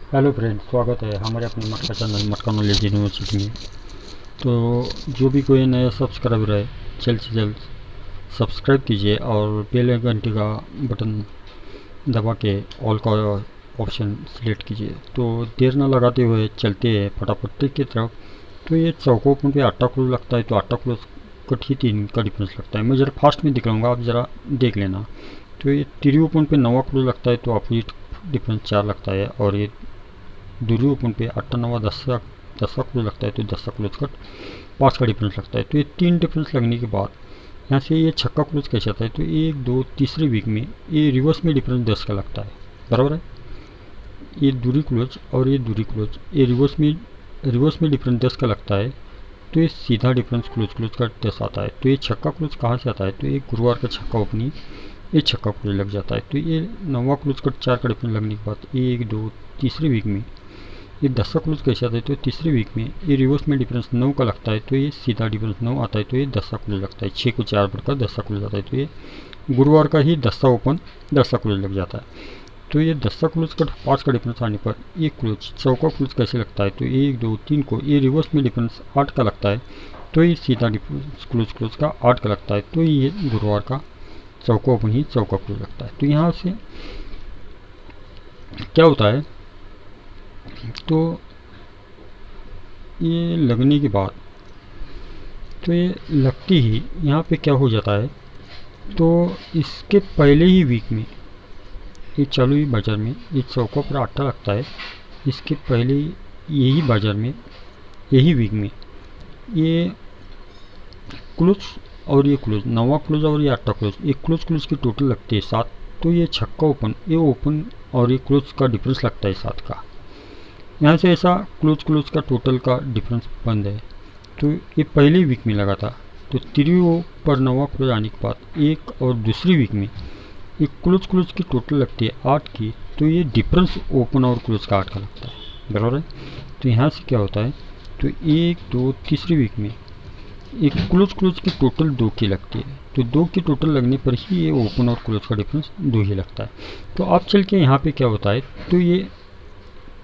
Hello friends, स्वागत है हमारे अपने मटका चैनल मटका नॉलेज यूनिवर्सिटी में। तो जो भी कोई नया सब्सक्राइबर है, जल्द से जल्द सब्सक्राइब कीजिए और बेल घंटी का बटन दबा के ऑल का ऑप्शन सिलेक्ट कीजिए। तो देर न लगाते हुए चलते हैं फटाफट ट्रिक की तरफ। तो ये चौकों पे आटा क्लोज लगता है, तो आटा क्लोज कट ही 3 का डिफरेंस लगता है। मैं ज़रा फास्ट में दिखाऊंगा, आप ज़रा देख लेना। तो ये तिरी ओपन पे 9 क्लोज लगता है, तो अपोजिट डिफरेंस 4 लगता है। और ये दूरी ओपन पे 8 9 10 क्लोज लगता है, तो 10 क्लोज कट 5 का डिफरेंस लगता है। तो ये 3 डिफरेंस लगने के बाद यहाँ से ये छक्का क्लोज कैसे आता है, तो 1 2 तीसरे वीक में ये रिवर्स में डिफरेंस 10 का लगता है, बराबर है। ये दूरी क्लोज और ये दूरी क्लोज, ये रिवर्स में डिफरेंस 10 का लगता है, तो ये सीधा डिफरेंस क्लोज का 10 आता है। तो ये छक्का क्लोज कहाँ से आता है, तो ये गुरुवार का छक्का ओपनिंग, ये छक्का क्लोज लग जाता है। तो ये 9वां क्लोज कट 4 का डिफरेंस लगने के बाद 1 2 तीसरे वीक में ये 10 का क्लोज कैसे आता है, तो तीसरे वीक में ये रिवर्स में डिफरेंस 9 का लगता है, तो ये सीधा डिफरेंस 9 आता है, तो ये 10 का क्लोज लगता है। 6 को 4 बढ़कर 10 का क्लोज आता है, तो ये गुरुवार का ही 10 ओपन 10 का क्लोज लग जाता है। तो ये 10 का क्लोज कट 5 का डिफरेंस आने पर ये क्लोज चौका क्लोज कैसे लगता है, तो 1 2 3 को ये रिवर्स में डिफरेंस 8 का लगता है, तो ये सीधा डिफरेंस क्लोज का 8 का लगता है, तो ये गुरुवार का चौका ओपन ही चौका क्लोज लगता है। तो यहाँ से क्या होता है, तो ये लगने के बाद तो ये लगती ही यहाँ पे क्या हो जाता है, तो इसके पहले ही वीक में ये चालू ही बाज़ार में ये चौका पर 8 लगता है। इसके पहले यही बाज़ार में यही वीक में ये क्लोज और ये क्लोज 9वां क्लोज और ये 8 क्लोज, ये क्लोज की टोटल लगती है 7। तो ये छक्का ओपन, ये ओपन और ये क्लोज का डिफरेंस लगता है 7 का। यहाँ से ऐसा क्लोज का टोटल का डिफरेंस बंद है। तो ये पहले वीक में लगा था, तो त्रियो पर 9वां क्लोज आने के बाद एक और दूसरी वीक में ये क्लोज की टोटल लगती है 8 की, तो ये डिफरेंस ओपन और क्लोज का 8 का लगता है, बराबर है। तो यहाँ से क्या होता है, तो 1 2 तीसरी वीक में एक क्लोज की टोटल 2 की लगती है, तो 2 की टोटल लगने पर ही ये ओपन और क्लोज का डिफरेंस 2 ही लगता है। तो अब चल के यहाँ पे क्या होता है, तो ये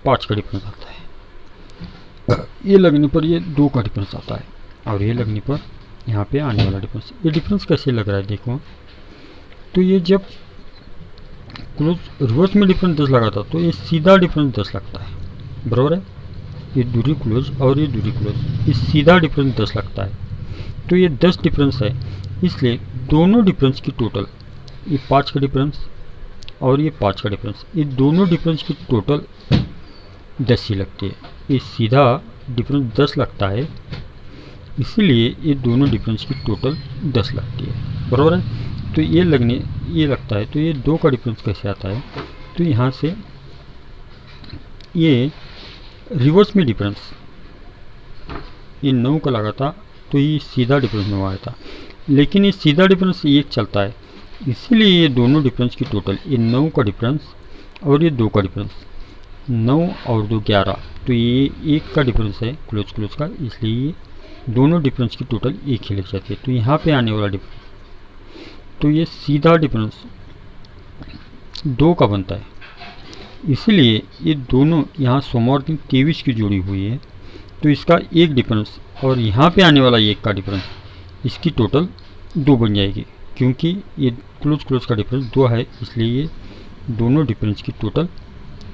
5 का डिफरेंस आता है, ये लगने पर ये 2 का डिफरेंस आता है, और ये लगने पर यहाँ पे आने वाला डिफरेंस। ये डिफरेंस कैसे लग रहा है देखो, तो ये जब क्लोज रिवर्स में डिफरेंस 10 लगा था, तो ये सीधा डिफरेंस 10 लगता है, बराबर है। ये दूरी क्लोज और ये दूरी क्लोज, ये सीधा डिफरेंस 10 लगता है, तो ये 10 डिफरेंस है। इसलिए दोनों डिफरेंस की टोटल, ये 5 का डिफरेंस और ये 5 का डिफरेंस, ये दोनों डिफरेंस की टोटल 10 ही लगती है। ये सीधा डिफरेंस 10 लगता है, इसीलिए ये दोनों डिफरेंस की टोटल 10 लगती है, बराबर है। तो ये लगता है, तो ये 2 का डिफरेंस कैसे आता है, तो यहाँ से ये रिवर्स में डिफरेंस ये 9 का लगा था, तो ये सीधा डिफरेंस 9 आया था, लेकिन ये सीधा डिफरेंस 1 चलता है, इसीलिए ये दोनों डिफरेंस की टोटल, ये 9 का डिफरेंस और ये 2 का डिफरेंस, 9 और 2 11, तो ये 1 का डिफरेंस है क्लोज का, इसलिए ये दोनों डिफरेंस की टोटल 1 ही लग जाती है। तो यहाँ पे आने वाला डिफरेंस, तो ये सीधा डिफरेंस 2 का बनता है, इसीलिए ये दोनों यहाँ सोमवार दिन 23 की जोड़ी हुई है, तो इसका 1 डिफरेंस और यहाँ पे आने वाला 1 का डिफरेंस, इसकी टोटल 2 बन जाएगी, क्योंकि ये क्लोज का डिफरेंस 2 है, इसलिए ये दोनों डिफरेंस की टोटल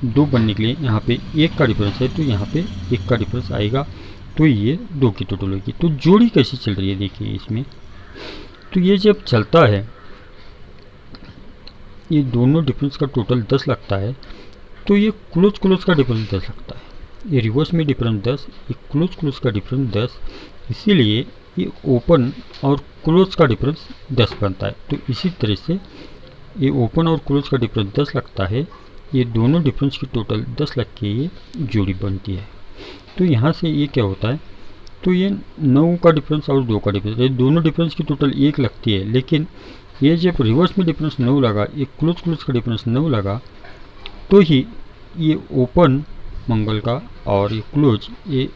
2 बनने के लिए यहाँ पे 1 का डिफरेंस है, तो यहाँ पे 1 का डिफरेंस आएगा, तो ये 2 की टोटल होगी। तो जोड़ी कैसी चल रही है देखिए इसमें, तो ये जब चलता है ये दोनों डिफरेंस का टोटल 10 लगता है, तो ये क्लोज का डिफरेंस 10 लगता है, ये रिवर्स में डिफरेंस 10, ये क्लोज का डिफरेंस 10, इसीलिए ये ओपन और क्लोज का डिफरेंस 10 बनता है। तो इसी तरह से ये ओपन और क्लोज का डिफरेंस 10 लगता है, ये दोनों डिफरेंस की टोटल 10 लग के ये जोड़ी बनती है। तो यहाँ से ये क्या होता है, तो ये 9 का डिफरेंस और 2 का डिफरेंस, ये दोनों डिफरेंस की टोटल 1 लगती है, लेकिन ये जब रिवर्स में डिफरेंस 9 लगा, ये क्लोज का डिफरेंस 9 लगा, तो ही ये ओपन मंगल का और ये क्लोज, ये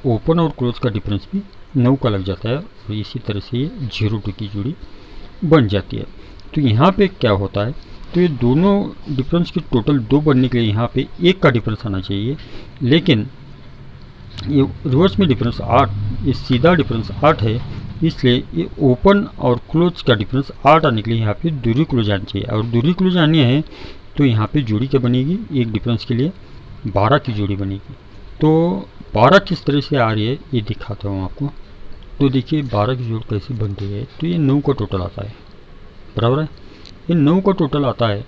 ओपन और क्लोज का डिफरेंस भी 9 का लग जाता है, और इसी तरह से ये 0 2 की जोड़ी बन जाती है। तो यहाँ पे क्या होता है, तो ये दोनों डिफरेंस के टोटल 2 बनने के लिए यहाँ पे 1 का डिफरेंस आना चाहिए, लेकिन ये रिवर्स में डिफरेंस 8, ये सीधा डिफरेंस 8 है, इसलिए ये ओपन और क्लोज का डिफरेंस 8 आने के लिए यहाँ पे दूरी क्लोज आनी चाहिए। और दूरी क्लोज आनी है तो यहाँ पे जोड़ी क्या बनेगी, एक डिफरेंस के लिए 12 की जोड़ी बनेगी। तो 12 किस तरह से आ रही है ये दिखाता हूँ आपको। तो देखिए 12 की जोड़ी कैसे बनती है। तो ये 9 का टोटल आता है, बराबर है, ये 9 का टोटल आता है।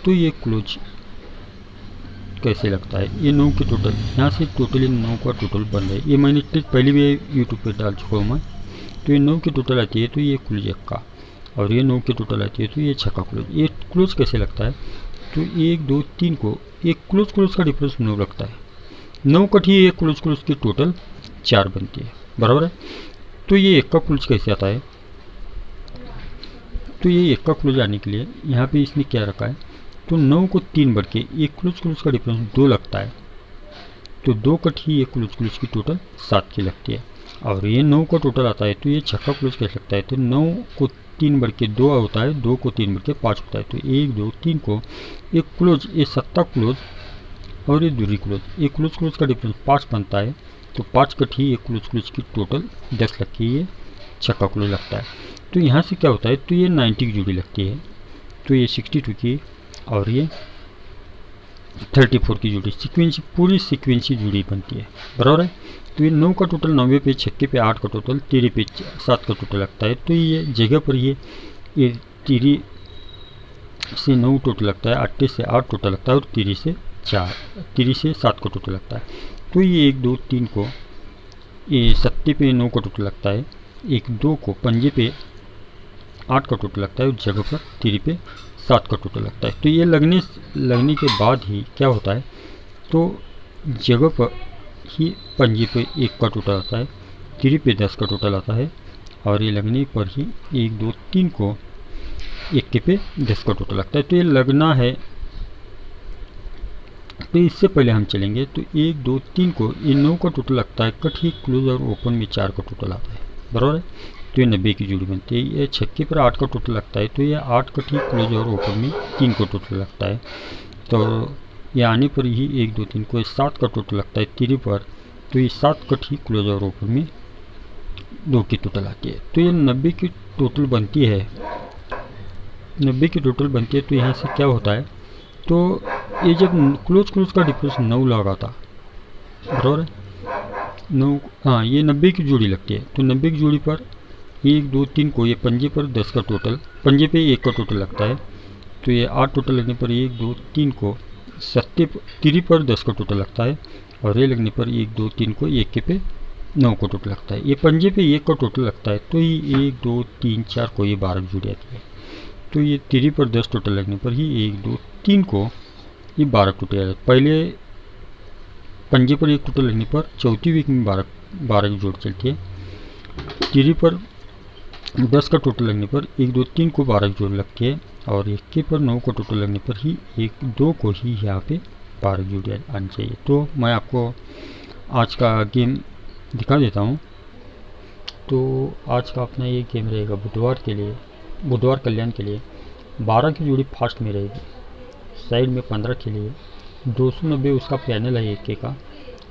तो ये क्लोज कैसे लगता है, ये 9 के टोटल, यहाँ से टोटली 9 का टोटल बन रहा है। ये मैंने ट्रिक पहले भी यूट्यूब पे डाल चुका हूँ मैं। तो ये 9 की टोटल आती है तो ये क्लोज 1 का, और ये 9 की टोटल आती है तो ये 6 का क्लोज। ये क्लोज कैसे लगता है, तो 1 2 3 को एक क्लोज क्लोज का डिफरेंस 9 लगता है, 9 कटी एक क्लोज क्लोज की टोटल 4 बनती है, बराबर है। तो ये 1 का क्लोज कैसे आता है, तो ये 1 का क्लोज आने के लिए यहाँ पे इसने क्या रखा है, तो 9 को 3 बढ़ के एक क्लोज क्लोज का डिफरेंस 2 लगता है, तो 2 कटी एक क्लोज क्लोज की टोटल 7 की लगती है। और ये 9 का टोटल आता है तो ये 6 का क्लोज कैसे लगता है, तो 9 को 3 बढ़ के 2 होता है, 2 को 3 बढ़ के 5 होता है, तो 1 2 3 को एक क्लोज, ये 7 क्लोज और ये दूरी क्लोज, एक क्लोज क्लोज का डिफरेंस 5 बनता है, तो 5 कटी एक क्लोज क्लोज की टोटल 10 लगती है, ये 6 का क्लोज लगता है। तो यहाँ से क्या होता है, तो ये 90 की जोड़ी लगती है, तो ये 62 की और ये 34 की जोड़ी सीक्वेंस, पूरी सीक्वेंसी जोड़ी बनती है, बराबर है। तो ये 9 का टोटल 9वें पे, 6 पे 8 का टोटल, 13 पे 7 का टोटल लगता है। तो ये जगह पर ये 13 से 9 टोटल लगता है, 8 से 8 टोटल लगता है और 13 से 7 का टोटल लगता है। तो ये 1 2 3 को ये 7 पे 9 का टोटल लगता है, 1 2 को पंजे पे 8 का टोटल लगता है और जगह पर 13 पे 7 का टोटल लगता है। तो ये लगने के बाद ही क्या होता है, तो जगह पर ही पंजे पे 1 का टोटल आता है, 3 पे 10 का टोटल आता है, और ये लगने पर ही 1 2 3 को 1 के पे 10 का टोटल लगता है। तो ये लगना है, तो इससे पहले हम चलेंगे, तो 1 2 3 को ये 9 का टोटल लगता है, कट ही क्लोज और ओपन में 4 का टोटल आता है, बराबर है। तो ये 90 की जोड़ी बनती है। ये 6 पर 8 का टोटल लगता है, तो ये 8 कट ही क्लोज और ओपन में 3 का टोटल लगता है। तो ये आने पर ही 1 2 3 को 7 का टोटल लगता है 3 पर, तो ये 7 कट ही क्लोज और ओपन में 2 की टोटल आती है। तो ये 90 की टोटल बनती है, 90 की टोटल बनती है। तो यहाँ से क्या होता है, तो ये जब क्लोज क्लोज का डिफरेंस 9 लगा था, बराबर है, 9, हाँ ये 90 की जोड़ी लगती है। तो 90 की जोड़ी पर 1 2 3 को ये पंजे पर 10 का टोटल, पंजे पे 1 का टोटल लगता है, तो ये 8 टोटल लगने पर 1 2 3 को 3 पर 10 का टोटल लगता है, और ये लगने पर 1 2 3 को 1 के पे 9 का टोटल लगता है। ये पंजे पे 1 का टोटल लगता है, तो ये 1 2 3 4 को ये 12 की जोड़ी आती है। तो ये 3 पर 10 टोटल लगने पर ही 1 2 3 को ये 12 टोटल आती है। पहले पंजे पर 1 टोटल लगने पर चौथी वीक में 12 की जोड़ी चलती है। 3 पर 10 का टोटल लगने पर 1 2 3 को 12 की जोड़ी लगती है, और 1 के पर 9 का टोटल लगने पर ही 1 2 को ही यहाँ पे 12 की जोड़ी आनी चाहिए। तो मैं आपको आज का गेम दिखा देता हूँ। तो आज का अपना ये गेम रहेगा बुधवार कल्याण के लिए 12 की जोड़ी फास्ट में रहेगी, साइड में 15 के लिए 290 उसका पैनल है 1 का,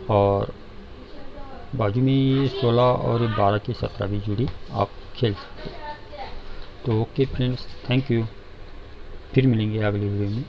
और बाजू में ये 16 और 12 की 17 भी जोड़ी आप खेल सकते हो। तो ओके फ्रेंड्स, थैंक यू, फिर मिलेंगे अगली वीडियो में।